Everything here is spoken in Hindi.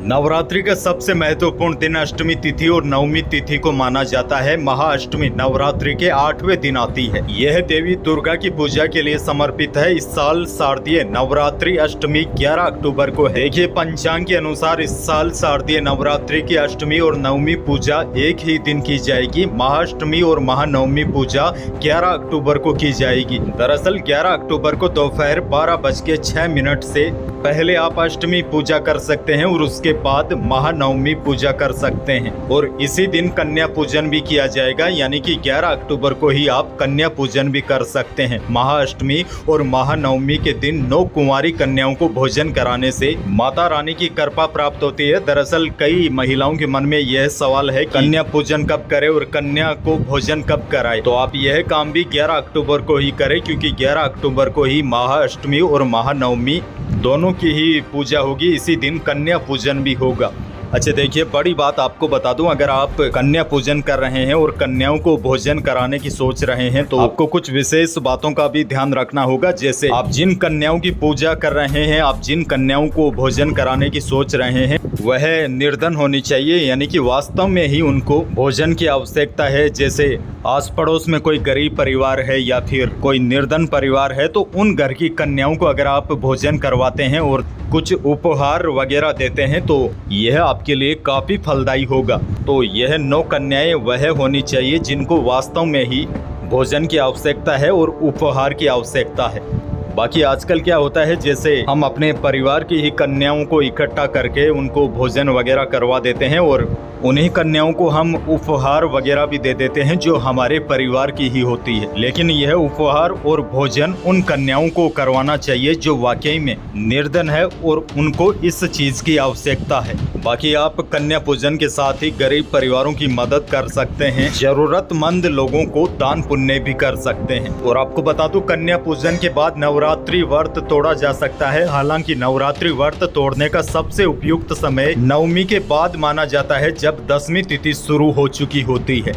नवरात्रि का सबसे महत्वपूर्ण दिन अष्टमी तिथि और नवमी तिथि को माना जाता है। महाअष्टमी नवरात्रि के 8वें दिन आती है। यह देवी दुर्गा की पूजा के लिए समर्पित है। इस साल शारदीय नवरात्रि अष्टमी 11 अक्टूबर को है। देखिए, पंचांग के अनुसार इस साल शारदीय नवरात्रि की अष्टमी और नवमी पूजा एक ही दिन की जाएगी। महाअष्टमी और महानवमी पूजा 11 अक्टूबर को की जाएगी। दरअसल 11 अक्टूबर को दोपहर 12:06 से पहले आप अष्टमी पूजा कर सकते हैं और उसके बाद महानवमी पूजा कर सकते हैं। और इसी दिन कन्या पूजन भी किया जाएगा, यानी कि 11 अक्टूबर को ही आप कन्या पूजन भी कर सकते हैं। महाअष्टमी और महानवमी के दिन 9 कुंवारी कन्याओं को भोजन कराने से माता रानी की कृपा प्राप्त होती है। दरअसल कई महिलाओं के मन में यह सवाल है कि कन्या पूजन कब करे और कन्या को भोजन कब कराए। तो आप यह काम भी 11 अक्टूबर को ही करें, क्योंकि 11 अक्टूबर को ही महाअष्टमी और महानवमी दोनों की ही पूजा होगी। इसी दिन कन्या पूजन भी होगा। अच्छा, देखिए, बड़ी बात आपको बता दूं, अगर आप कन्या पूजन कर रहे हैं और कन्याओं को भोजन कराने की सोच रहे हैं तो आपको कुछ विशेष बातों का भी ध्यान रखना होगा। जैसे आप जिन कन्याओं की पूजा कर रहे हैं, आप जिन कन्याओं को भोजन कराने की सोच रहे हैं, वह निर्धन होनी चाहिए, यानी कि वास्तव में ही उनको भोजन की आवश्यकता है। जैसे आस पड़ोस में कोई गरीब परिवार है या फिर कोई निर्धन परिवार है, तो उन घर की कन्याओं को अगर आप भोजन करवाते हैं और कुछ उपहार वगैरह देते हैं तो यह आपके लिए काफी फलदायी होगा। तो यह 9 कन्याएं वह होनी चाहिए जिनको वास्तव में ही भोजन की आवश्यकता है और उपहार की आवश्यकता है। बाकी आजकल क्या होता है, जैसे हम अपने परिवार की ही कन्याओं को इकट्ठा करके उनको भोजन वगैरह करवा देते हैं और उन्हीं कन्याओं को हम उपहार वगैरह भी दे देते हैं जो हमारे परिवार की ही होती है। लेकिन यह उपहार और भोजन उन कन्याओं को करवाना चाहिए जो वाकई में निर्धन है और उनको इस चीज की आवश्यकता है। बाकी आप कन्या पूजन के साथ ही गरीब परिवारों की मदद कर सकते हैं, जरूरतमंद लोगों को दान पुण्य भी कर सकते हैं। और आपको बता दूं, कन्या पूजन के बाद नवरात्रि व्रत तोड़ा जा सकता है। हालांकि नवरात्रि व्रत तोड़ने का सबसे उपयुक्त समय नवमी के बाद माना जाता है, जब 10वीं तिथि शुरू हो चुकी होती है।